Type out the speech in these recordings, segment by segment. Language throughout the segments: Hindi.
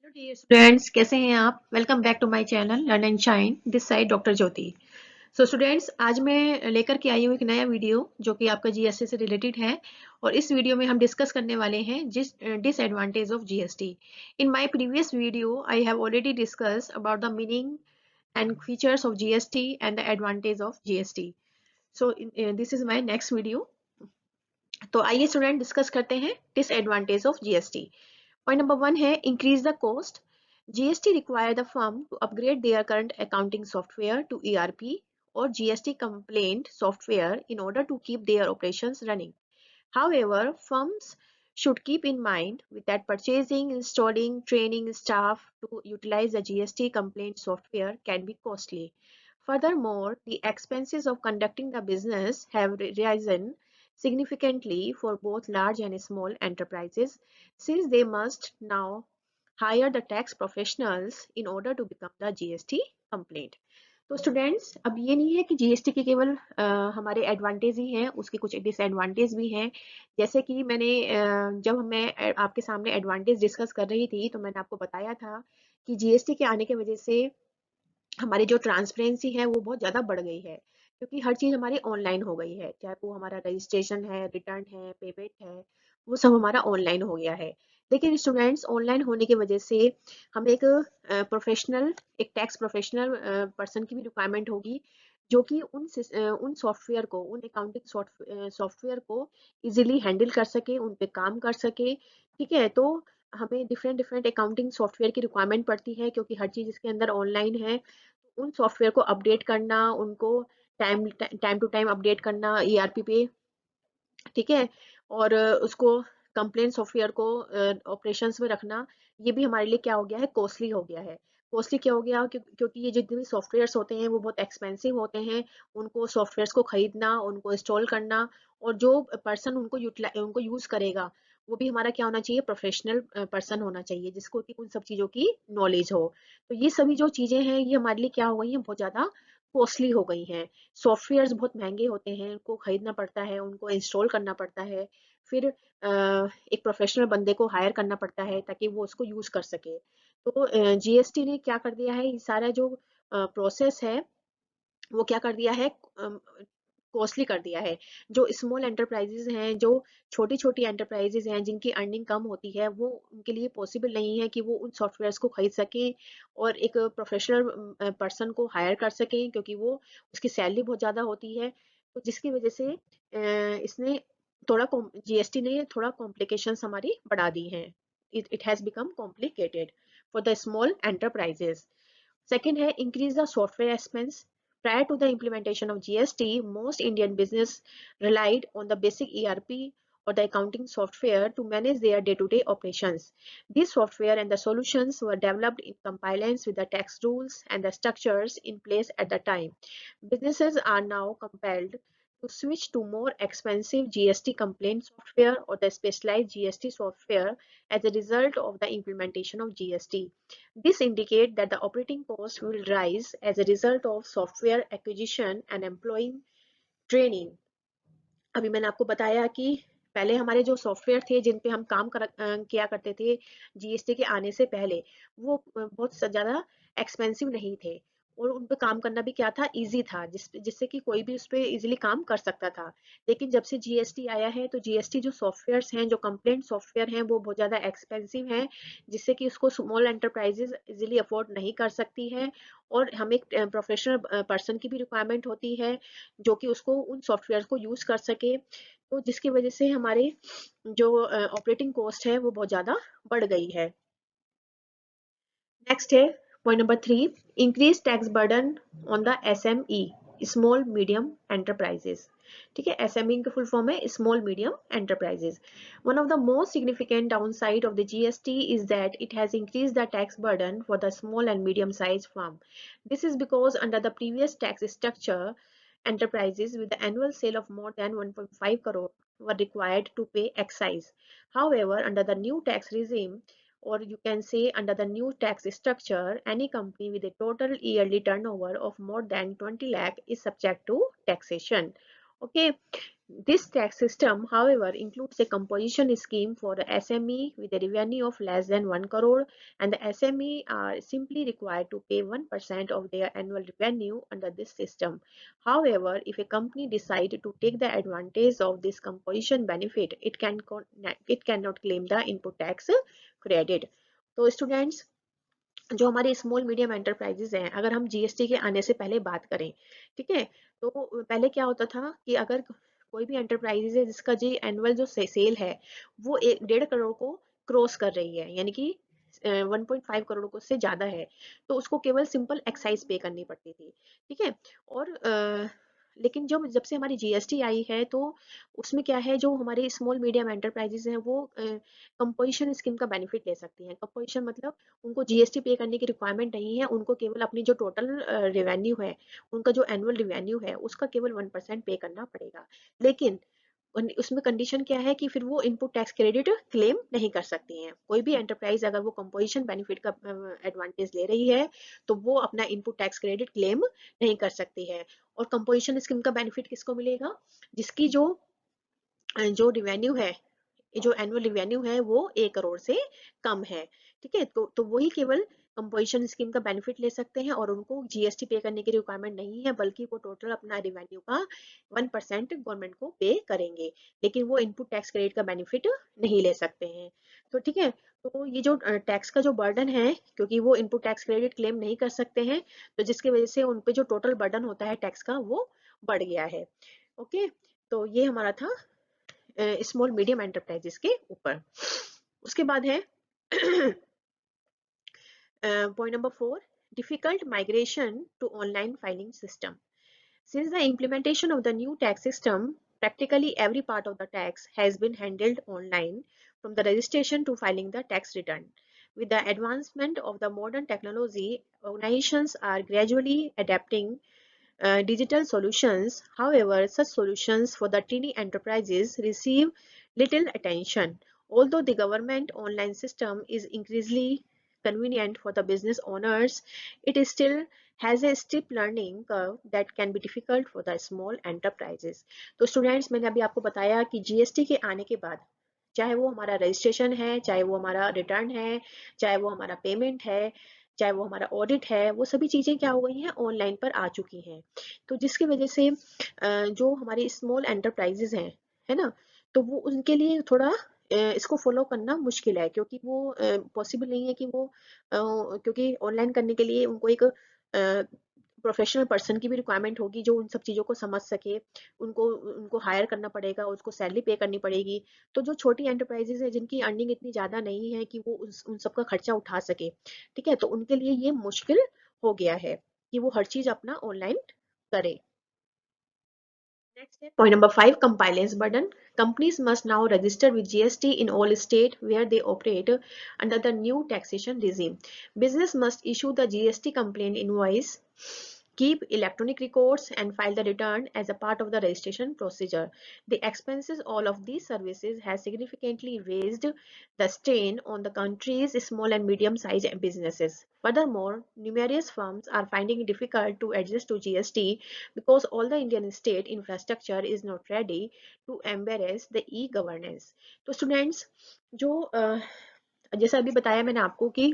हेलो डियर स्टूडेंट्स, कैसे हैं आप? Welcome back to my channel learn and shine. This side doctor Jyoti. So students, आज मैं लेकर के आई हूँ एक नया वीडियो जो कि आपका जीएसटी से रिलेटेड है। और इस वीडियो में हम डिस्कस करने वाले हैं disadvantage of GST. In my previous video I have already discuss about the meaning and features of GST and the advantage of GST. So this is my next video. तो आइए स्टूडेंट डिस्कस करते हैं disadvantage of GST. Point number one है increase the cost. GST require the firm to upgrade their current accounting software to ERP or GST complaint software in order to keep their operations running. However, firms should keep in mind with that purchasing, installing, training staff to utilize the GST complaint software can be costly. Furthermore, the expenses of conducting the business have risen significantly for both large and small enterprises since they must now hire the tax professionals in order to become the GST complaint. तो स्टूडेंट्स, अब ये नहीं है कि जीएसटी के केवल हमारे एडवांटेज ही हैं, उसके कुछ डिसएडवांटेज भी हैं। जैसे कि मैंने जब मैं आपके सामने एडवांटेज डिस्कस कर रही थी तो मैंने आपको बताया था कि जीएसटी के आने की वजह से हमारी जो ट्रांसपेरेंसी है वो बहुत ज़्यादा बढ़ गई है, क्योंकि हर चीज़ हमारी ऑनलाइन हो गई है। चाहे वो हमारा रजिस्ट्रेशन है, रिटर्न है, पेमेंट है, वो सब हमारा ऑनलाइन हो गया है। लेकिन स्टूडेंट्स, ऑनलाइन होने की वजह से हम एक प्रोफेशनल, एक टैक्स प्रोफेशनल पर्सन की भी रिक्वायरमेंट होगी, जो कि उन सॉफ्टवेयर को, उन अकाउंटिंग सॉफ्टवेयर को इजीली हैंडल कर सके, उन पे काम कर सके। ठीक है, तो हमें डिफरेंट डिफरेंट अकाउंटिंग सॉफ्टवेयर की रिक्वायरमेंट पड़ती है, क्योंकि हर चीज़ इसके अंदर ऑनलाइन है। उन सॉफ्टवेयर को अपडेट करना, उनको time time to time update करना ईआरपी पे, ठीक है, और उसको कंप्लेंट सॉफ्टवेयर को ऑपरेशंस में रखना, ये भी हमारे लिए क्या हो गया है, कॉस्टली हो गया है। कॉस्टली क्या हो गया, क्योंकि ये जितने भी सॉफ्टवेयर्स होते हैं वो बहुत एक्सपेंसिव होते हैं। उनको सॉफ्टवेयर्स को खरीदना, उनको इंस्टॉल करना, और जो पर्सन उनको यूज करेगा वो भी हमारा क्या होना चाहिए, प्रोफेशनल पर्सन होना चाहिए, जिसको कि उन सब चीज़ों की नॉलेज हो। तो ये सभी जो चीज़ें हैं ये हमारे लिए क्या हो गई हैं, बहुत ज़्यादा कॉस्टली हो गई हैं। सॉफ्टवेयर्स बहुत महंगे होते हैं, उनको खरीदना पड़ता है, उनको इंस्टॉल करना पड़ता है, फिर एक प्रोफेशनल बंदे को हायर करना पड़ता है ताकि वो उसको यूज कर सके। तो जीएसटी ने क्या कर दिया है, ये सारा जो प्रोसेस है वो क्या कर दिया है, कॉस्टली कर दिया है। जो स्मॉल एंटरप्राइजेज हैं, जो छोटी छोटी एंटरप्राइजेज हैं जिनकी अर्निंग कम होती है, वो उनके लिए पॉसिबल नहीं है कि वो उन सॉफ्टवेयर्स को खरीद सकें और एक प्रोफेशनल पर्सन को हायर कर सकें, क्योंकि वो उसकी सैलरी बहुत ज़्यादा होती है। तो जिसकी वजह से इसने थोड़ा जीएसटी ने थोड़ा कॉम्प्लिकेशंस हमारी बढ़ा दी हैं। It has become complicated for the small enterprises. Second है increase the software expense. Prior to the implementation of GST, most Indian business relied on the basic ERP or the accounting software to manage their day-to-day operations. These software and the solutions were developed in compliance with the tax rules and the structures in place at the time. Businesses are now compelled to switch to more expensive GST complaint software or the specialized GST software as a result of the implementation of GST. This indicates that the operating cost will rise as a result of software acquisition and employee training. अभी मैंने आपको बताया कि पहले हमारे जो सॉफ्टवेयर थे जिन पे हम किया करते थे जीएसटी के आने से पहले, वो बहुत ज़्यादा एक्सपेंसिव नहीं थे, और उन पे काम करना भी क्या था, इजी था, जिससे कि कोई भी उस पे इजीली काम कर सकता था। लेकिन जब से जीएसटी आया है तो जीएसटी जो सॉफ्टवेयर्स हैं, जो कंप्लेंट सॉफ्टवेयर हैं, वो बहुत ज़्यादा एक्सपेंसिव हैं, जिससे कि उसको स्मॉल एंटरप्राइजेज इजीली अफोर्ड नहीं कर सकती है। और हमें एक प्रोफेशनल पर्सन की भी रिक्वायरमेंट होती है, जो कि उसको उन सॉफ्टवेयर को यूज कर सके। तो जिसकी वजह से हमारे जो ऑपरेटिंग कॉस्ट है वो बहुत ज़्यादा बढ़ गई है। नेक्स्ट है point number 3, increase tax burden on the SME, small medium enterprises. ठीक है, एसएमई की फुल फॉर्म है small medium enterprises. One of the most significant downside of the GST is that it has increased the tax burden for the small and medium sized firm. This is because under the previous tax structure, enterprises with the annual sale of more than 1.5 crore were required to pay excise. However, under the new tax regime, or you can say under the new tax structure, any company with a total yearly turnover of more than 20 lakh is subject to taxation. Okay. This tax system, however, includes a composition scheme for the SME with a revenue of less than 1 crore, and the SME are simply required to pay 1% of their annual revenue under this system. However, if a company decides to take the advantage of this composition benefit, it cannot claim the input tax credit. तो students, जो हमारे स्मॉल मीडियम एंटरप्राइजेज हैं, अगर हम जीएसटी के आने से पहले बात करें, ठीक है, तो पहले क्या होता था कि अगर कोई भी एंटरप्राइजेज है जिसका जी एनुअल जो सेल है वो 1.5 करोड़ को क्रॉस कर रही है, यानी कि 1.5 करोड़ को से ज्यादा है, तो उसको केवल सिंपल एक्साइज पे करनी पड़ती थी, ठीक है। और लेकिन जब जब से हमारी जीएसटी आई है तो उसमें क्या है, जो हमारे स्मॉल मीडियम एंटरप्राइजेज हैं वो कंपोजिशन स्कीम का बेनिफिट ले सकती हैं। कंपोजिशन मतलब उनको जीएसटी पे करने की रिक्वायरमेंट नहीं है, उनको केवल अपनी जो टोटल रेवेन्यू है, उनका जो एनुअल रेवेन्यू है उसका केवल 1% पे करना पड़ेगा। लेकिन उसमें कंडीशन क्या है कि फिर वो इनपुट टैक्स क्रेडिट क्लेम नहीं कर सकती हैं। कोई भी एंटरप्राइज अगर वो कंपोजिशन बेनिफिट का एडवांटेज ले रही है तो वो अपना इनपुट टैक्स क्रेडिट क्लेम नहीं कर सकती है। और कंपोजिशन स्कीम का बेनिफिट किसको मिलेगा, जिसकी जो जो रिवेन्यू है, जो एनुअल रिवेन्यू है वो 1 करोड़ से कम है, ठीक है। तो वही केवल कंपोजिशन स्कीम का बेनिफिट ले सकते हैं और उनको जीएसटी पे करने की रिक्वायरमेंट नहीं है, बल्कि वो टोटल अपना रिवेन्यू का 1% गवर्नमेंट को पे करेंगे, लेकिन वो इनपुट टैक्स क्रेडिट का बेनिफिट नहीं ले सकते हैं। तो ठीक है, तो ये जो टैक्स का जो बर्डन है, क्योंकि वो इनपुट टैक्स क्रेडिट क्लेम नहीं कर सकते हैं, तो जिसकी वजह से उन पे जो टोटल बर्डन होता है टैक्स का वो बढ़ गया है। ओके, तो ये हमारा था स्मॉल मीडियम एंटरप्राइजेस के ऊपर। उसके बाद है point number 4, difficult migration to online filing system. Since the implementation of the new tax system, practically every part of the tax has been handled online, from the registration to filing the tax return. With the advancement of the modern technology, organizations are gradually adapting digital solutions. However, such solutions for the teeny enterprises receive little attention. Although the government online system is increasingly convenient for the business owners, it is still has a steep learning curve that can be difficult for the small enterprises. तो स्टूडेंट्स, मैंने अभी आपको बताया कि जीएसटी के आने के बाद चाहे वो हमारा रजिस्ट्रेशन है, चाहे वो हमारा रिटर्न है, चाहे वो हमारा पेमेंट है, चाहे वो हमारा ऑडिट है, वो सभी चीजें क्या हो गई हैं, ऑनलाइन पर आ चुकी हैं। तो जिसकी वजह से जो हमारे स्मॉल एंटरप्राइजेज हैं, है ना, तो वो उनके लिए थोड़ा इसको फॉलो करना मुश्किल है, क्योंकि वो पॉसिबल नहीं है कि वो क्योंकि ऑनलाइन करने के लिए उनको एक प्रोफेशनल पर्सन की भी रिक्वायरमेंट होगी जो उन सब चीज़ों को समझ सके, उनको उनको हायर करना पड़ेगा, उसको सैलरी पे करनी पड़ेगी। तो जो छोटी एंटरप्राइजेज है जिनकी अर्निंग इतनी ज़्यादा नहीं है कि वो उन सब का खर्चा उठा सके, ठीक है, तो उनके लिए ये मुश्किल हो गया है कि वो हर चीज़ अपना ऑनलाइन करें। Next step. Point number 5, compliance burden. Companies must now register with GST in all states where they operate under the new taxation regime. Business must issue the GST complaint invoice, keep electronic records, and file the return as a part of the registration procedure. The expenses all of these services has significantly raised the strain on the country's small and medium-sized businesses. Furthermore, numerous firms are finding it difficult to adjust to GST because all the Indian state infrastructure is not ready to embrace the e-governance. तो स्टूडेंट्स, जो जैसा अभी बताया मैंने आपको कि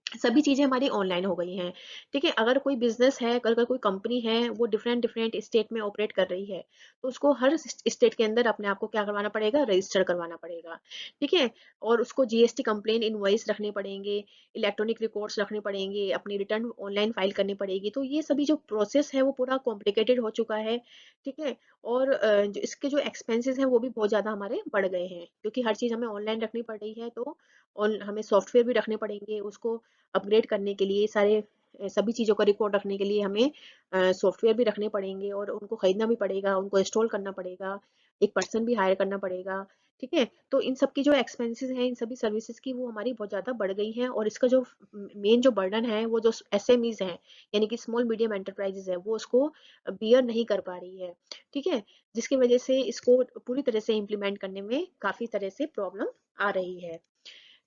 सभी चीजें हमारी ऑनलाइन हो गई हैं, ठीक है। अगर कोई बिजनेस है, अगर कोई कंपनी है, वो डिफरेंट डिफरेंट स्टेट में ऑपरेट कर रही है, तो उसको हर स्टेट के अंदर अपने आप को क्या करवाना पड़ेगा, रजिस्टर करवाना पड़ेगा, ठीक है। और उसको जीएसटी कंप्लेन इनवॉइस रखने पड़ेंगे, इलेक्ट्रॉनिक रिकॉर्ड्स रखने पड़ेंगे, अपनी रिटर्न ऑनलाइन फाइल करनी पड़ेगी। तो ये सभी जो प्रोसेस है वो पूरा कॉम्प्लिकेटेड हो चुका है, ठीक है। और जो इसके जो एक्सपेंसेस हैं वो भी बहुत ज्यादा हमारे बढ़ गए हैं, क्योंकि हर चीज हमें ऑनलाइन रखनी पड़ रही है। तो और हमें सॉफ्टवेयर भी रखने पड़ेंगे, उसको अपग्रेड करने के लिए सारे सभी चीज़ों का रिकॉर्ड रखने के लिए हमें सॉफ्टवेयर भी रखने पड़ेंगे और उनको खरीदना भी पड़ेगा, उनको इंस्टॉल करना पड़ेगा, एक पर्सन भी हायर करना पड़ेगा, ठीक है। तो इन सब की जो एक्सपेंसेस हैं, इन सभी सर्विसेज की, वो हमारी बहुत ज़्यादा बढ़ गई हैं। और इसका जो मेन जो बर्डन है वो जो एसएमईज हैं, यानी कि स्मॉल मीडियम एंटरप्राइजेज है, वो उसको बियर नहीं कर पा रही है, ठीक है। जिसकी वजह से इसको पूरी तरह से इम्प्लीमेंट करने में काफ़ी तरह से प्रॉब्लम आ रही है।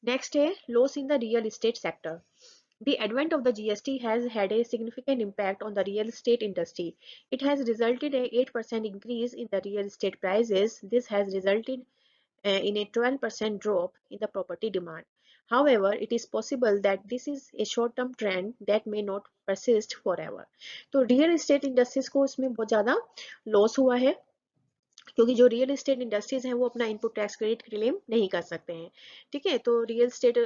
नेक्स्ट है loss in the real estate sector. The advent of the GST has had a significant impact on the real estate industry. It has resulted in an 8% increase in the real estate prices. This has resulted in a 12% drop in the property demand. However, it is possible that this is a short-term trend that may not persist forever. तो रियल एस्टेट इंडस्ट्रीज को इसमें बहुत ज़्यादा लॉस हुआ है, क्योंकि जो रियल एस्टेट इंडस्ट्रीज हैं वो अपना इनपुट टैक्स क्रेडिट क्लेम नहीं कर सकते हैं। ठीक है, तो रियल एस्टेट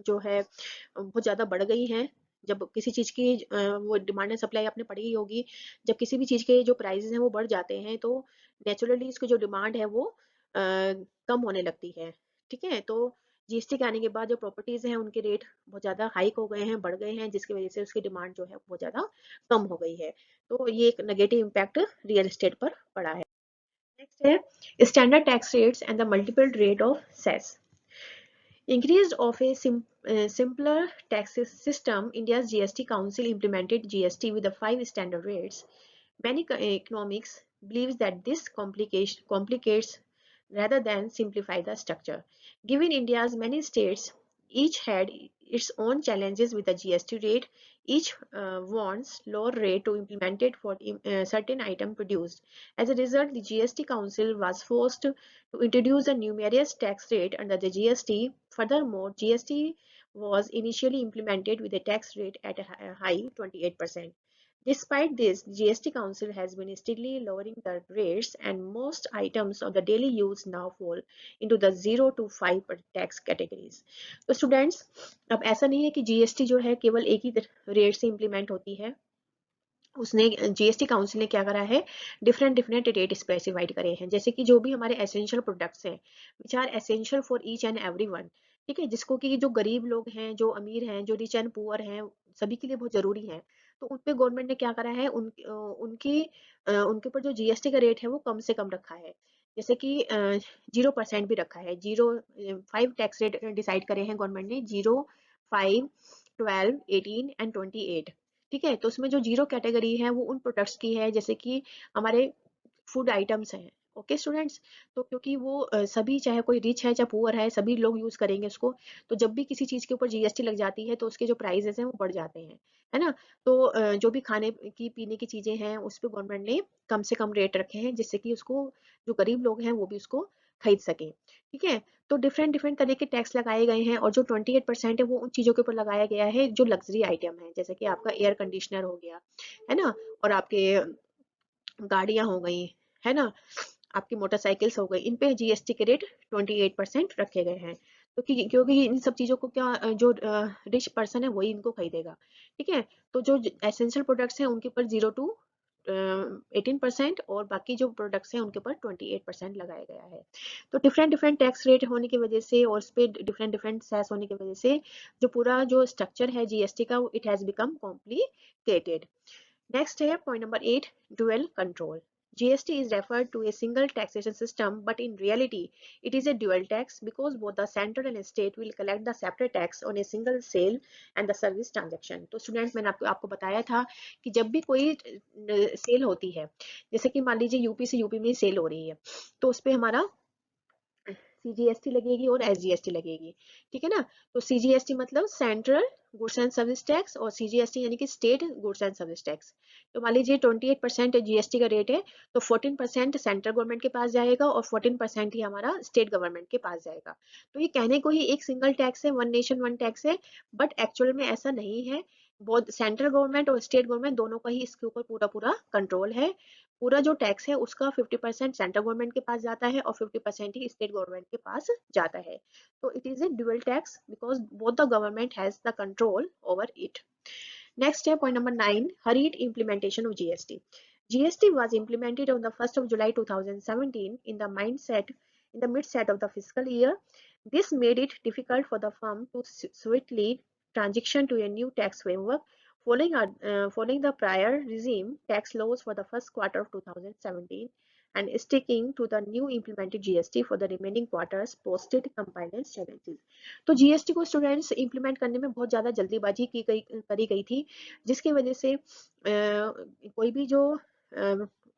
जो है बहुत ज़्यादा बढ़ गई हैं। जब किसी चीज़ की वो डिमांड एंड सप्लाई आपने पढ़ी ही होगी, जब किसी भी चीज़ के जो प्राइसेस हैं वो बढ़ जाते हैं तो नेचुरली इसकी जो डिमांड है वो कम होने लगती है। ठीक है, तो जीएसटी के आने के बाद जो प्रॉपर्टीज हैं उनके रेट बहुत ज़्यादा हाइक हो गए हैं, बढ़ गए हैं, जिसकी वजह से उसकी डिमांड जो है बहुत ज़्यादा कम हो गई है। तो ये एक नेगेटिव इम्पैक्ट रियल एस्टेट पर पड़ा है। नेक्स्ट है standard tax rates and the multiple rate of cess. Increased of a simpler tax system, India's GST Council implemented GST with the 5 standard rates. Many economics believes that this complicates rather than simplify the structure. Given India's many states, each had its own challenges with the GST rate. Each wants lower rate to implement it for certain item produced. As a result, the GST Council was forced to introduce a numerous tax rate under the GST. Furthermore, GST was initially implemented with a tax rate at a high 28%. Despite this, GST Council has been steadily lowering the rates, and most items of the daily use now fall into the 0 to 5 tax categories. तो स्टूडेंट्स, अब ऐसा नहीं है कि जीएसटी जो है केवल एक ही रेट से इम्प्लीमेंट होती है। उसने जीएसटी काउंसिल ने क्या करा है, डिफरेंट डिफरेंट रेट स्पेसिफाइड करे हैं, जैसे कि जो भी हमारे एसेंशियल प्रोडक्ट्स हैं which are essential for each and every one. ठीक है, जिसको कि जो गरीब लोग हैं, जो अमीर हैं, जो रिच एंड पुअर हैं, सभी के लिए बहुत जरूरी है। तो उन पे गवर्नमेंट ने क्या करा है, उनके ऊपर जो जीएसटी का रेट है वो कम से कम रखा है। जैसे कि 0% भी रखा है। 5 टैक्स रेट डिसाइड करे हैं गवर्नमेंट ने, 0, 5, 12, 18 एंड 28। ठीक है, तो उसमें जो 0 कैटेगरी है वो उन प्रोडक्ट्स की है जैसे कि हमारे फूड आइटम्स हैं। ओके स्टूडेंट्स, तो क्योंकि वो सभी, चाहे कोई रिच है चाहे पुअर है, सभी लोग यूज करेंगे उसको। तो जब भी किसी चीज के ऊपर जीएसटी लग जाती है तो उसके जो प्राइसेस हैं वो बढ़ जाते हैं, है ना। तो जो भी खाने की पीने की चीजें हैं उस पर गवर्नमेंट ने कम से कम रेट रखे हैं, जिससे कि उसको जो गरीब लोग हैं वो भी उसको खरीद सकें। ठीक है, तो डिफरेंट डिफरेंट तरह के टैक्स लगाए गए हैं, और जो 28% है वो उन चीजों के ऊपर लगाया गया है जो लग्जरी आइटम है, जैसे कि आपका एयर कंडीशनर हो गया, है ना, और आपके गाड़ियां हो गई, है ना, आपकी मोटरसाइकिल्स हो गई, इन पे जीएसटी के रेट 28% रखे गए हैं। तो क्योंकि इन सब चीजों को क्या जो रिच पर्सन है वही इनको खरीदेगा। ठीक है, तो जो एसेंशियल प्रोडक्ट्स हैं उनके ऊपर 0 to 18% और बाकी जो प्रोडक्ट्स हैं उनके ऊपर 28% लगाया गया है। तो डिफरेंट डिफरेंट टैक्स रेट होने की वजह से और उस पर डिफरेंट डिफरेंट सेस होने की वजह से जो पूरा जो स्ट्रक्चर है जीएसटी का, it has become complicated. Next है point number 8, dual control. GST is referred to a single taxation system, but in reality, it is a dual tax because both the central and state will collect the separate tax on a single sale and the service transaction. तो स्टूडेंट्स, मैंने आपको बताया था कि जब भी कोई सेल होती है, जैसे कि मान लीजिए यूपी से यूपी में सेल हो रही है, तो उस पर हमारा सीजीएसटी लगेगी और एसजीएसटी लगेगी। ठीक है ना, तो सीजीएसटी मतलब central goods and service tax, और सीजीएसटी यानी कि state goods and service tax. तो मान लीजिए 28% जीएसटी का रेट है, तो 14% सेंट्रल गवर्नमेंट के पास जाएगा और 14% ही हमारा स्टेट गवर्नमेंट के पास जाएगा। तो ये कहने को ही एक सिंगल टैक्स है, वन नेशन वन टैक्स है, बट एक्चुअल में ऐसा नहीं है। बहुत सेंट्रल गवर्नमेंट और स्टेट गवर्नमेंट दोनों का ही इसके ऊपर पूरा पूरा कंट्रोल है। पूरा जो टैक्स है उसका 50% सेंट्रल गवर्नमेंट के पास जाता है और 50% ही स्टेट गवर्नमेंट के पास जाता है। तो it is a dual tax because both the government has the control over it. Next है point number 9, hurried implementation of GST. GST was implemented on the 1st of July 2017 in the midset of the fiscal year. This made it difficult for the firm to swiftly transition to a new tax framework. Following the prior regime tax laws for the first quarter of 2017 and sticking to the new implemented GST for the remaining quarters posted compliance challenges. तो जीएसटी को स्टूडेंट्स इंप्लीमेंट करने में बहुत ज़्यादा जल्दीबाजी करी गई थी, जिसकी वजह से कोई भी जो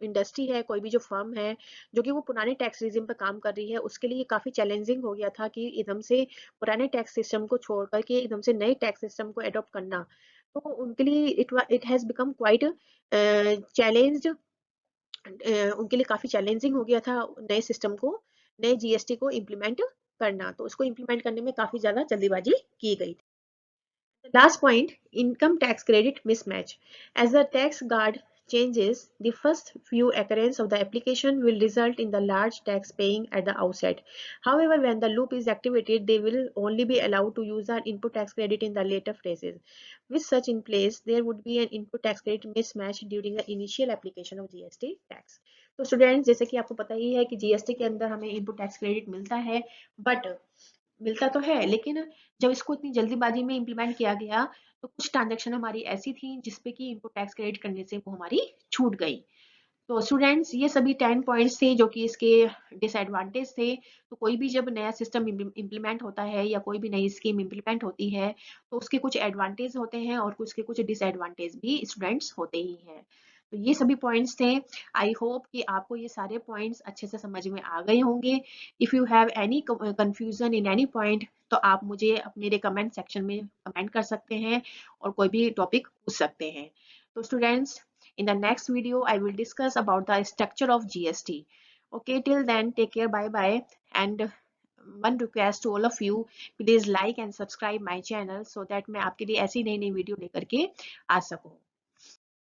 इंडस्ट्री है, कोई भी जो फर्म है जो कि वो पुराने टैक्स रिजिम पर काम कर रही है, उसके लिए काफ़ी चैलेंजिंग हो गया था कि एकदम से पुराने टैक्स सिस्टम को छोड़ करके एकदम से नए टैक्स सिस्टम को अडॉप्ट करना। तो उनके लिए it has become quite challenged, उनके लिए काफ़ी चैलेंजिंग हो गया था नए सिस्टम को, नए जीएसटी को इम्प्लीमेंट करना। तो उसको इम्प्लीमेंट करने में काफ़ी ज़्यादा जल्दीबाजी की गई थी। Last point, income tax credit mismatch. As the tax guard changes, the first few occurrence of the application will result in the large tax paying at the outset. However, when the loop is activated, they will only be allowed to use the input tax credit in the later phases. With such in place, there would be an input tax credit mismatch during the initial application of GST tax. तो स्टूडेंट्स, जैसे कि आपको पता ही है कि जीएसटी के अंदर हमें इनपुट टैक्स क्रेडिट मिलता है, बट मिलता तो है, लेकिन जब इसको इतनी जल्दीबाजी में इम्प्लीमेंट किया गया तो कुछ ट्रांजेक्शन हमारी ऐसी थी जिसपे कि इनपुट टैक्स क्रेडिट करने से वो हमारी छूट गई। तो स्टूडेंट्स, ये सभी 10 पॉइंट्स थे जो कि इसके डिसएडवांटेज थे। तो कोई भी जब नया सिस्टम इम्प्लीमेंट होता है या कोई भी नई स्कीम इम्प्लीमेंट होती है तो उसके कुछ एडवांटेज होते हैं और उसके कुछ डिसएडवांटेज भी स्टूडेंट्स होते ही हैं। तो ये सभी पॉइंट्स थे। आई होप कि आपको ये सारे पॉइंट्स अच्छे से समझ में आ गए होंगे। If you have any confusion in any point तो आप मुझे मेरे कमेंट सेक्शन में कमेंट कर सकते हैं और कोई भी टॉपिक पूछ सकते हैं। तो students, in the next video, I will discuss about the structure of GST. Okay, till then, take care, bye bye. And one request to all of you, please like and subscribe my channel so that मैं आपके लिए ऐसी नई नई वीडियो लेकर के आ सकूं।